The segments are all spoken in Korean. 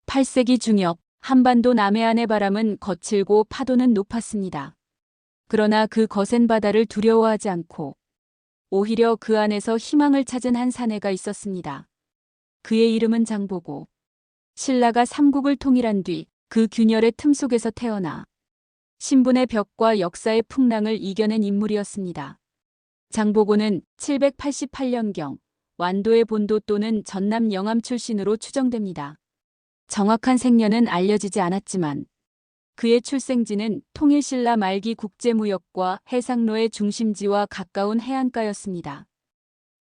8세기 중엽 한반도 남해안의 바람은 거칠고 파도는 높았습니다. 그러나 그 거센 바다를 두려워하지 않고 오히려 그 안에서 희망을 찾은 한 사내가 있었습니다. 그의 이름은 장보고. 신라가 삼국을 통일한 뒤 그 균열의 틈 속에서 태어나 신분의 벽과 역사의 풍랑을 이겨낸 인물이었습니다. 장보고는 788년경 완도의 본도 또는 전남 영암 출신으로 추정됩니다. 정확한 생년은 알려지지 않았지만 그의 출생지는 통일신라 말기 국제무역과 해상로의 중심지와 가까운 해안가였습니다.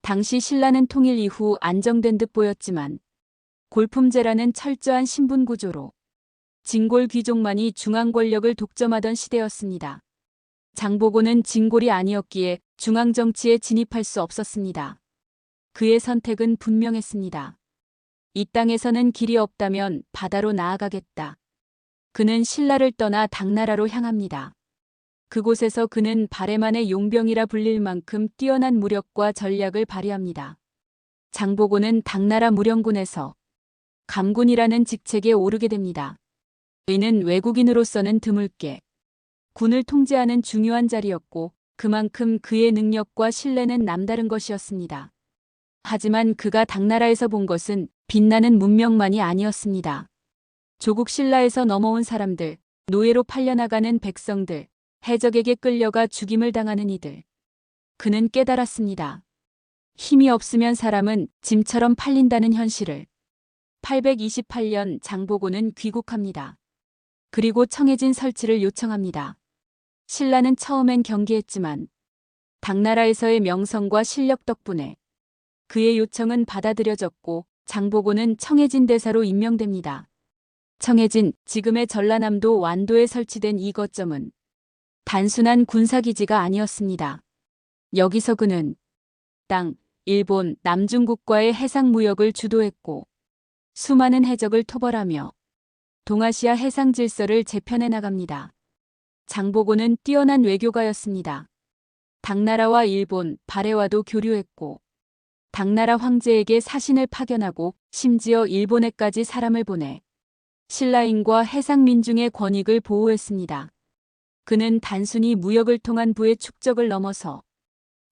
당시 신라는 통일 이후 안정된 듯 보였지만 골품제라는 철저한 신분 구조로 진골 귀족만이 중앙 권력을 독점하던 시대였습니다. 장보고는 진골이 아니었기에 중앙 정치에 진입할 수 없었습니다. 그의 선택은 분명했습니다. 이 땅에서는 길이 없다면 바다로 나아가겠다. 그는 신라를 떠나 당나라로 향합니다. 그곳에서 그는 바레만의 용병이라 불릴 만큼 뛰어난 무력과 전략을 발휘합니다. 장보고는 당나라 무령군에서 감군이라는 직책에 오르게 됩니다. 이는 외국인으로서는 드물게 군을 통제하는 중요한 자리였고 그만큼 그의 능력과 신뢰는 남다른 것이었습니다. 하지만 그가 당나라에서 본 것은 빛나는 문명만이 아니었습니다. 조국 신라에서 넘어온 사람들, 노예로 팔려나가는 백성들, 해적에게 끌려가 죽임을 당하는 이들. 그는 깨달았습니다. 힘이 없으면 사람은 짐처럼 팔린다는 현실을. 828년 장보고는 귀국합니다. 그리고 청해진 설치를 요청합니다. 신라는 처음엔 경계했지만 당나라에서의 명성과 실력 덕분에 그의 요청은 받아들여졌고 장보고는 청해진 대사로 임명됩니다. 청해진, 지금의 전라남도 완도에 설치된 이 거점은 단순한 군사기지가 아니었습니다. 여기서 그는 땅, 일본, 남중국과의 해상 무역을 주도했고 수많은 해적을 토벌하며 동아시아 해상 질서를 재편해 나갑니다. 장보고는 뛰어난 외교가였습니다. 당나라와 일본, 발해와도 교류했고 당나라 황제에게 사신을 파견하고 심지어 일본에까지 사람을 보내 신라인과 해상민중의 권익을 보호했습니다. 그는 단순히 무역을 통한 부의 축적을 넘어서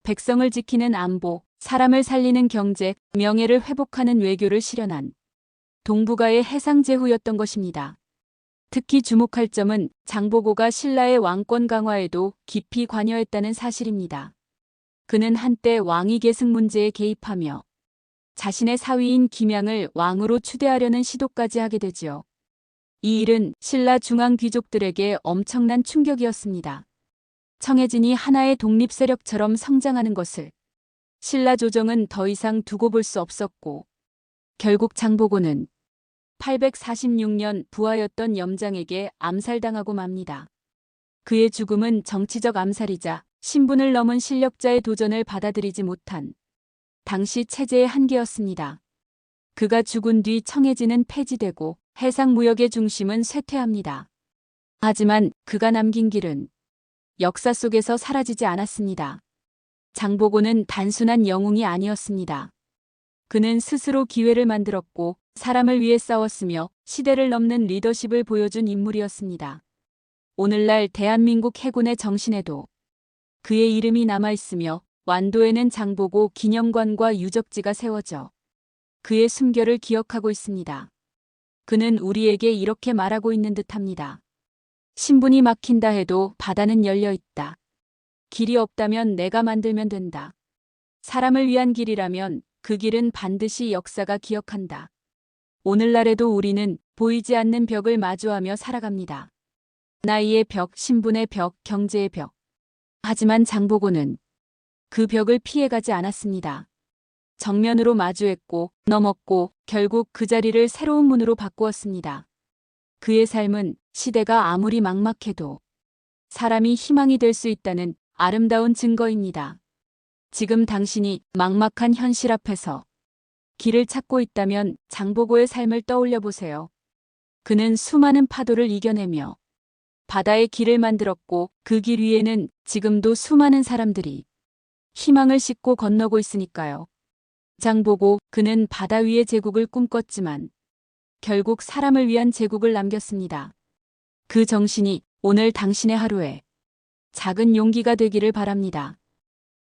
백성을 지키는 안보, 사람을 살리는 경제, 명예를 회복하는 외교를 실현한 동북아의 해상제후였던 것입니다. 특히 주목할 점은 장보고가 신라의 왕권 강화에도 깊이 관여했다는 사실입니다. 그는 한때 왕위 계승 문제에 개입하며 자신의 사위인 김양을 왕으로 추대하려는 시도까지 하게 되지요. 이 일은 신라 중앙 귀족들에게 엄청난 충격이었습니다. 청해진이 하나의 독립 세력처럼 성장하는 것을 신라 조정은 더 이상 두고 볼 수 없었고 결국 장보고는 846년 부하였던 염장에게 암살당하고 맙니다. 그의 죽음은 정치적 암살이자 신분을 넘은 실력자의 도전을 받아들이지 못한 당시 체제의 한계였습니다. 그가 죽은 뒤 청해진은 폐지되고 해상무역의 중심은 쇠퇴합니다. 하지만 그가 남긴 길은 역사 속에서 사라지지 않았습니다. 장보고는 단순한 영웅이 아니었습니다. 그는 스스로 기회를 만들었고 사람을 위해 싸웠으며 시대를 넘는 리더십을 보여준 인물이었습니다. 오늘날 대한민국 해군의 정신에도 그의 이름이 남아있으며 완도에는 장보고 기념관과 유적지가 세워져 그의 숨결을 기억하고 있습니다. 그는 우리에게 이렇게 말하고 있는 듯합니다. 신분이 막힌다 해도 바다는 열려 있다. 길이 없다면 내가 만들면 된다. 사람을 위한 길이라면 그 길은 반드시 역사가 기억한다. 오늘날에도 우리는 보이지 않는 벽을 마주하며 살아갑니다. 나이의 벽, 신분의 벽, 경제의 벽. 하지만 장보고는 그 벽을 피해가지 않았습니다. 정면으로 마주했고 넘었고 결국 그 자리를 새로운 문으로 바꾸었습니다. 그의 삶은 시대가 아무리 막막해도 사람이 희망이 될 수 있다는 아름다운 증거입니다. 지금 당신이 막막한 현실 앞에서 길을 찾고 있다면 장보고의 삶을 떠올려 보세요. 그는 수많은 파도를 이겨내며 바다의 길을 만들었고 그 길 위에는 지금도 수많은 사람들이 희망을 싣고 건너고 있으니까요. 장보고, 그는 바다 위의 제국을 꿈꿨지만 결국 사람을 위한 제국을 남겼습니다. 그 정신이 오늘 당신의 하루에 작은 용기가 되기를 바랍니다.